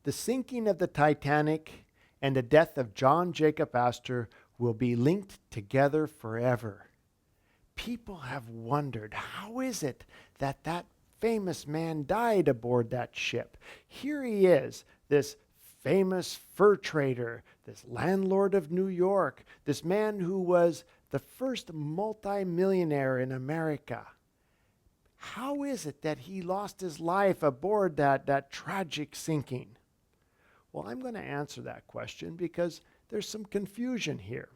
The sinking of the Titanic and the death of John Jacob Astor will be linked together forever. People have wondered, how is it that that famous man died aboard that ship? Here he is, this famous fur trader, this landlord of New York, this man who was the first multimillionaire in America. How is it that he lost his life aboard that tragic sinking? Well, I'm going to answer that question because there's some confusion here.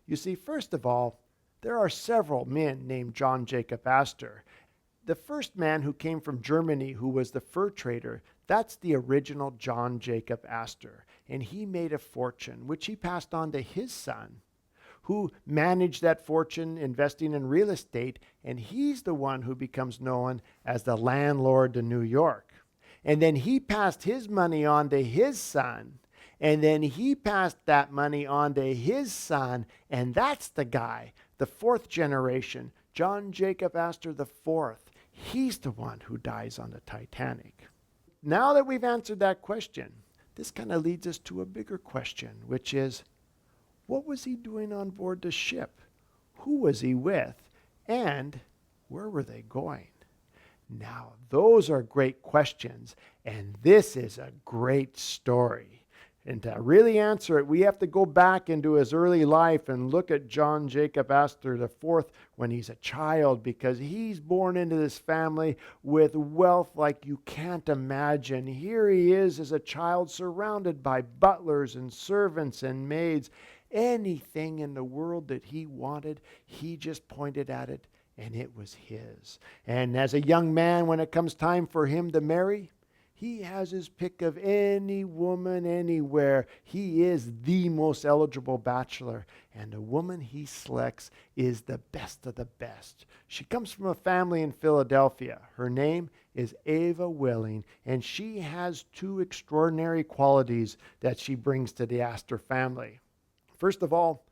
You see, first of all, there are several men named John Jacob Astor. The first man who came from Germany who was the fur trader, that's the original John Jacob Astor. And he made a fortune, which he passed on to his son, who managed that fortune investing in real estate, and he's the one who becomes known as the landlord to New York. And then he passed his money on to his son, and then he passed that money on to his son, and that's the guy, the fourth generation, John Jacob Astor the fourth. He's the one who dies on the Titanic. Now that we've answered that question, this kind of leads us to a bigger question, which is, what was he doing on board the ship? Who was he with? And where were they going? Now, those are great questions, and this is a great story. And to really answer it, we have to go back into his early life and look at John Jacob Astor IV when he's a child, because he's born into this family with wealth like you can't imagine. Here he is as a child surrounded by butlers and servants and maids. Anything in the world that he wanted, he just pointed at it, and it was his. And as a young man, when it comes time for him to marry, he has his pick of any woman anywhere. He is the most eligible bachelor. And the woman he selects is the best of the best. She comes from a family in Philadelphia. Her name is Ava Willing, and she has two extraordinary qualities that she brings to the Astor family. First of all,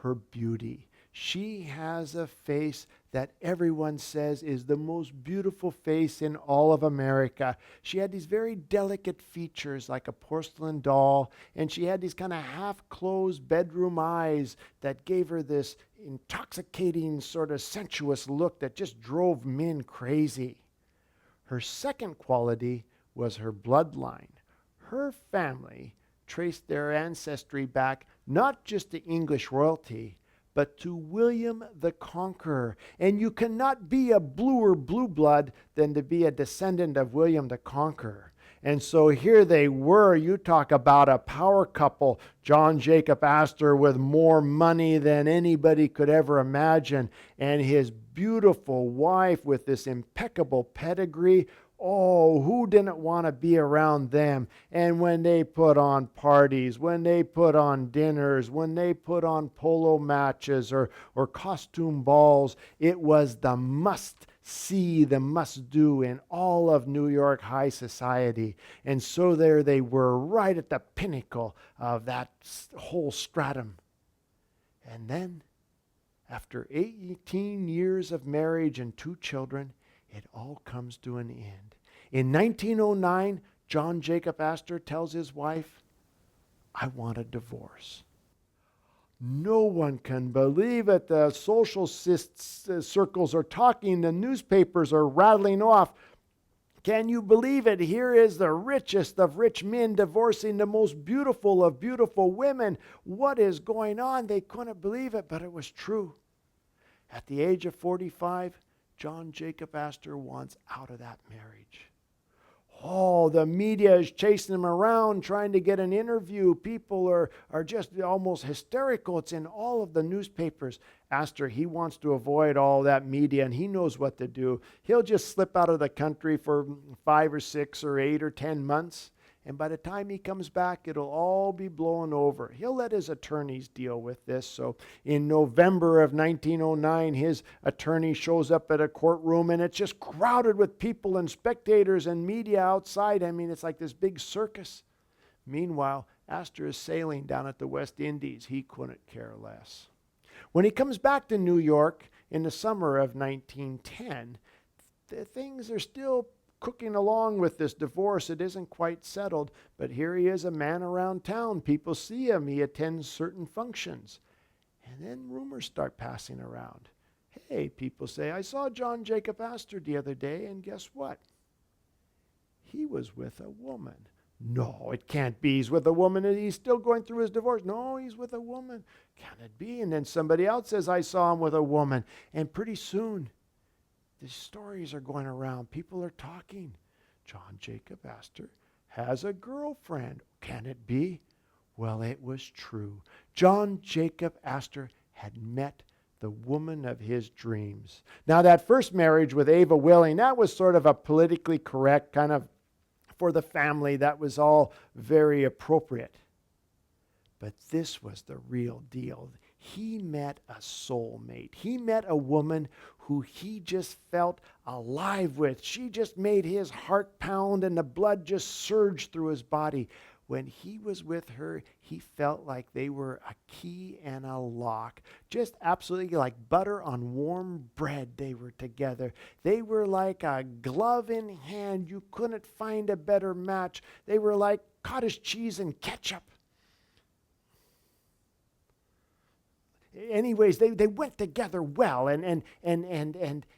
her beauty. She has a face that everyone says is the most beautiful face in all of America. She had these very delicate features like a porcelain doll, and she had these kind of half-closed bedroom eyes that gave her this intoxicating sort of sensuous look that just drove men crazy. Her second quality was her bloodline. Her family traced their ancestry back not just to English royalty, but to William the Conqueror. And you cannot be a bluer blue blood than to be a descendant of William the Conqueror. And so here they were. You talk about a power couple. John Jacob Astor with more money than anybody could ever imagine, and his beautiful wife with this impeccable pedigree. Oh, who didn't want to be around them? And when they put on parties, when they put on dinners, when they put on polo matches or costume balls, it was the must-see, the must-do in all of New York high society. And so there they were, right at the pinnacle of that whole stratum. And then, after 18 years of marriage and 2 children, it all comes to an end. In 1909, John Jacob Astor tells his wife, I want a divorce. No one can believe it. The social circles are talking. The newspapers are rattling off. Can you believe it? Here is the richest of rich men divorcing the most beautiful of beautiful women. What is going on? They couldn't believe it, but it was true. At the age of 45, John Jacob Astor wants out of that marriage. Oh, the media is chasing him around, trying to get an interview. People are just almost hysterical. It's in all of the newspapers. Astor, he wants to avoid all that media, and he knows what to do. He'll just slip out of the country for 5 or 6 or 8 or 10 months. And by the time he comes back, it'll all be blown over. He'll let his attorneys deal with this. So in November of 1909, his attorney shows up at a courtroom, and it's just crowded with people and spectators and media outside. I mean, it's like this big circus. Meanwhile, Astor is sailing down at the West Indies. He couldn't care less. When he comes back to New York in the summer of 1910, things are still cooking along with this divorce. It isn't quite settled, but here he is, a man around town. People see him. He attends certain functions. And then rumors start passing around. Hey, people say, I saw John Jacob Astor the other day, and guess what? He was with a woman. No, it can't be. He's with a woman and he's still going through his divorce. No, he's with a woman. Can it be? And then somebody else says, I saw him with a woman. And pretty soon, the stories are going around. People are talking. John Jacob Astor has a girlfriend. Can it be? Well, it was true. John Jacob Astor had met the woman of his dreams. Now, that first marriage with Ava Willing, that was sort of a politically correct kind of for the family. That was all very appropriate. But this was the real deal. He met a soulmate. He met a woman who he just felt alive with. She just made his heart pound and the blood just surged through his body. When he was with her, he felt like they were a key and a lock. Just absolutely like butter on warm bread, they were together. They were like a glove in hand. You couldn't find a better match. They were like cottage cheese and ketchup. Anyways, they went together well, and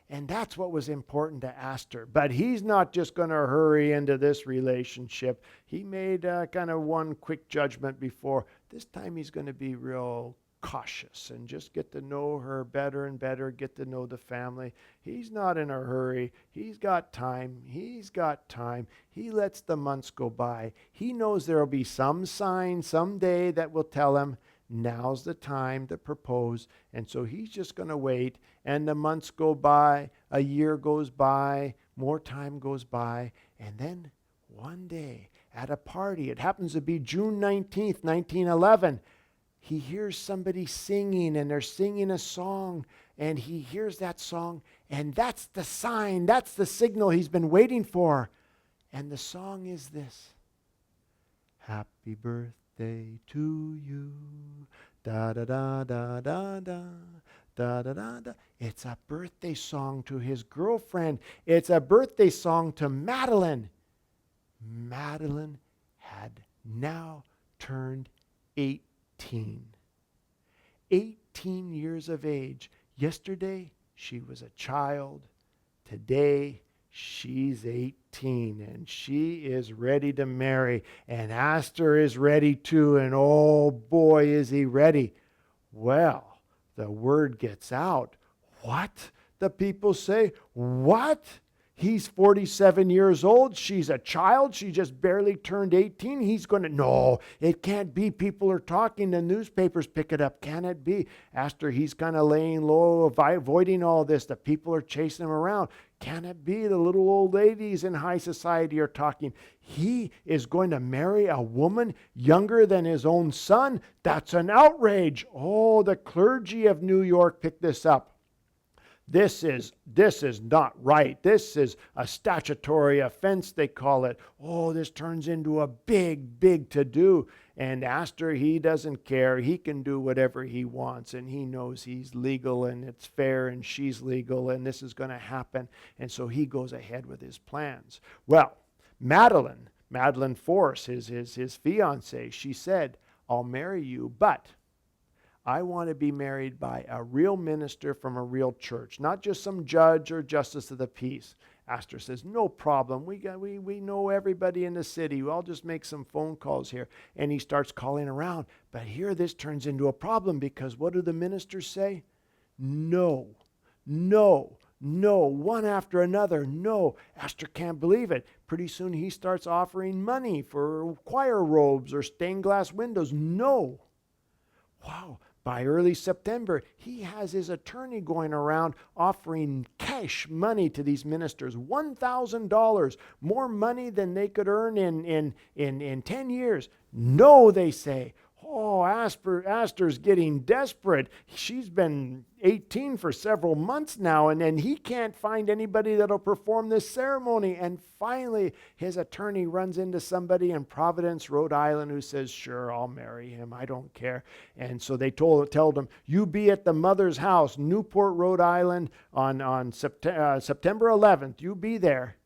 that's what was important to Astor. But he's not just going to hurry into this relationship. He made kind of one quick judgment before. This time he's going to be real cautious and just get to know her better and better, get to know the family. He's not in a hurry. He's got time. He's got time. He lets the months go by. He knows there will be some sign someday that will tell him, now's the time to propose. And so he's just going to wait. And the months go by, a year goes by, more time goes by. And then one day at a party, it happens to be June 19th, 1911, he hears somebody singing and they're singing a song. And he hears that song. And that's the sign, that's the signal he's been waiting for. And the song is this. Happy birthday to you. Da da da da da da. Da da da da. It's a birthday song to his girlfriend. It's a birthday song to Madeline. Madeline had now turned 18. 18 years of age. Yesterday, she was a child. Today, she's 18 and she is ready to marry. And Astor is ready too. And oh boy, is he ready. Well, the word gets out. What? The people say, what? He's 47 years old. She's a child. She just barely turned 18. He's going to, no, it can't be. People are talking. The newspapers pick it up. Can it be? Astor, he's kind of laying low, avoiding all this. The people are chasing him around. Can it be? The little old ladies in high society are talking. He is going to marry a woman younger than his own son. That's an outrage. Oh, the clergy of New York picked this up. This is not right. This is a statutory offense, they call it. Oh, this turns into a big to-do. And Astor, he doesn't care. He can do whatever he wants. And he knows he's legal and it's fair and she's legal and this is going to happen. And so he goes ahead with his plans. Well, Madeline Force, his fiancée, she said, I'll marry you, but I want to be married by a real minister from a real church, not just some judge or justice of the peace. Astor says, no problem. We know everybody in the city. I'll just make some phone calls here. And he starts calling around. But here this turns into a problem because what do the ministers say? No, one after another. No. Astor can't believe it. Pretty soon he starts offering money for choir robes or stained glass windows. No. Wow. By early September, he has his attorney going around offering cash money to these ministers, $1,000, more money than they could earn in 10 years. No, they say. Oh, Astor's getting desperate. She's been 18 for several months now, and he can't find anybody that'll perform this ceremony. And finally, his attorney runs into somebody in Providence, Rhode Island, who says, sure, I'll marry him. I don't care. And so they told him, you be at the mother's house, Newport, Rhode Island, on September 11th. You be there.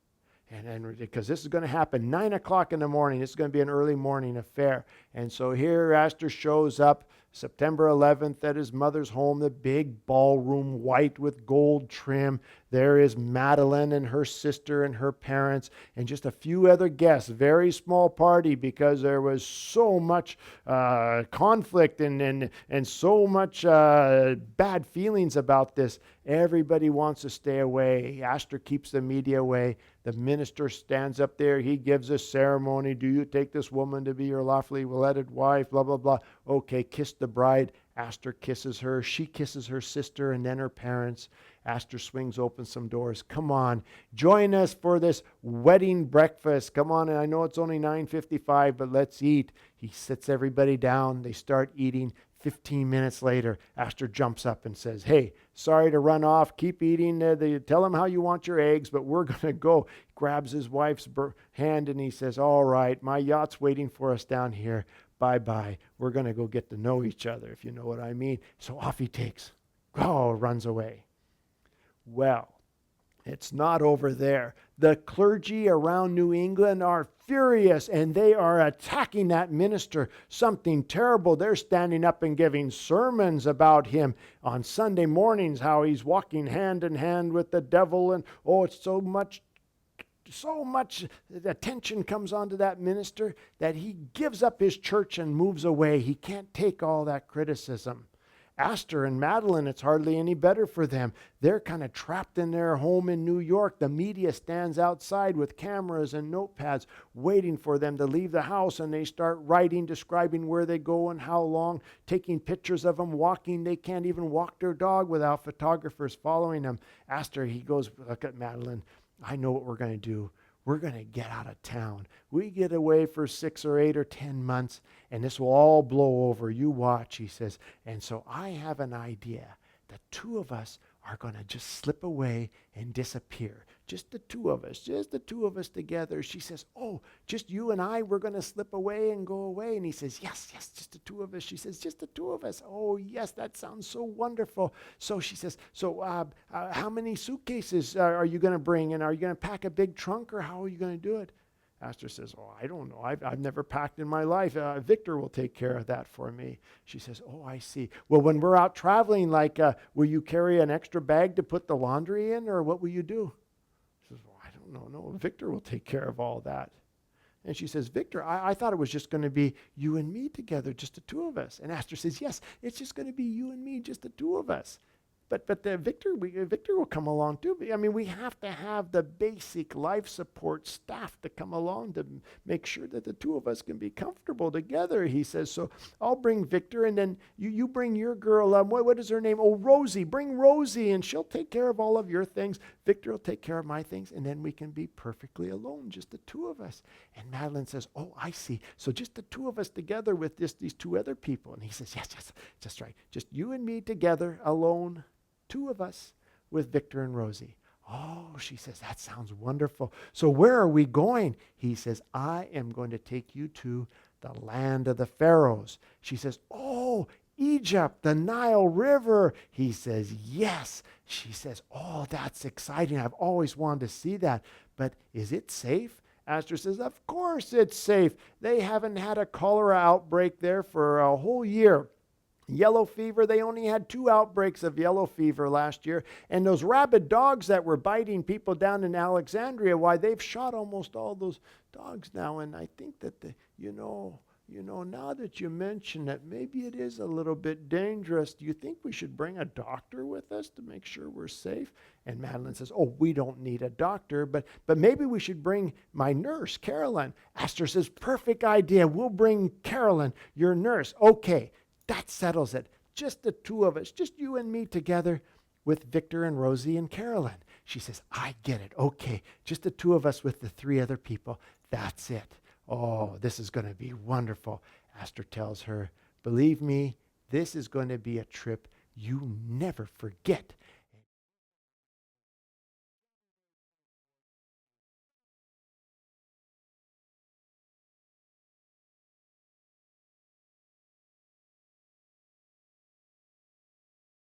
And because this is going to happen 9 o'clock in the morning. This is going to be an early morning affair. And so here Astor shows up September 11th at his mother's home, the big ballroom, white with gold trim. There is Madeline and her sister and her parents and just a few other guests. Very small party because there was so much conflict and so much bad feelings about this. Everybody wants to stay away. Astor keeps the media away. The minister stands up there. He gives a ceremony. Do you take this woman to be your lawfully wedded wife? Blah, blah, blah. Okay, kiss the bride. Astor kisses her. She kisses her sister and then her parents. Astor swings open some doors. Come on, join us for this wedding breakfast. Come on, and I know it's only 9:55, but let's eat. He sits everybody down. They start eating. 15 minutes later, Astor jumps up and says, hey, sorry to run off. Keep eating. Tell them how you want your eggs, but we're going to go. Grabs his wife's hand and he says, all right, my yacht's waiting for us down here. Bye-bye. We're going to go get to know each other, if you know what I mean. So off he takes. Oh, runs away. Well, it's not over there. The clergy around New England are furious and they are attacking that minister. Something terrible. They're standing up and giving sermons about him on Sunday mornings, how he's walking hand in hand with the devil. And oh, it's so much attention comes onto that minister that he gives up his church and moves away. He can't take all that criticism. Astor and Madeline, it's hardly any better for them. They're kind of trapped in their home in New York. The media stands outside with cameras and notepads waiting for them to leave the house, and they start writing, describing where they go and how long, taking pictures of them walking. They can't even walk their dog without photographers following them. Astor, he goes, look at Madeline. I know what we're going to do. We're going to get out of town. We get away for 6 or 8 or 10 months, and this will all blow over. You watch, he says. And so I have an idea. The two of us are going to just slip away and disappear. Just the two of us together. She says, oh, just you and I, we're going to slip away and go away. And he says, yes, just the two of us. She says, just the two of us. Oh, yes, that sounds so wonderful. So she says, so how many suitcases are you going to bring? And are you going to pack a big trunk, or how are you going to do it? Astor says, oh, I don't know. I've never packed in my life. Victor will take care of that for me. She says, oh, I see. Well, when we're out traveling, will you carry an extra bag to put the laundry in, or what will you do? She says, well, I don't know. No, Victor will take care of all that. And she says, Victor, I thought it was just going to be you and me together, just the two of us. And Astor says, yes, it's just going to be you and me, just the two of us. But Victor will come along too. I mean, we have to have the basic life support staff to come along to make sure that the two of us can be comfortable together, he says. So I'll bring Victor, and then you bring your girl. What is her name? Oh, Rosie. Bring Rosie, and she'll take care of all of your things. Victor will take care of my things, and then we can be perfectly alone, just the two of us. And Madeline says, oh, I see. So just the two of us together with these two other people. And he says, yes, just right. Just you and me together, alone. Two of us with Victor and Rosie. Oh, she says, that sounds wonderful. So where are we going? He says, I am going to take you to the land of the Pharaohs. She says, oh, Egypt, the Nile River. He says, yes. She says, oh, that's exciting. I've always wanted to see that. But is it safe? Astor says, of course it's safe. They haven't had a cholera outbreak there for a whole year. Yellow fever, they only had 2 outbreaks of yellow fever last year. And those rabid dogs that were biting people down in Alexandria, why, they've shot almost all those dogs now. And I think that, now that you mention it, maybe it is a little bit dangerous. Do you think we should bring a doctor with us to make sure we're safe? And Madeline says, oh, we don't need a doctor, but maybe we should bring my nurse, Carolyn. Astor says, perfect idea. We'll bring Carolyn, your nurse. Okay. That settles it. Just the two of us, just you and me together with Victor and Rosie and Carolyn. She says, I get it. Okay, just the two of us with the 3 other people. That's it. Oh, this is going to be wonderful. Astor tells her, believe me, this is going to be a trip you never forget.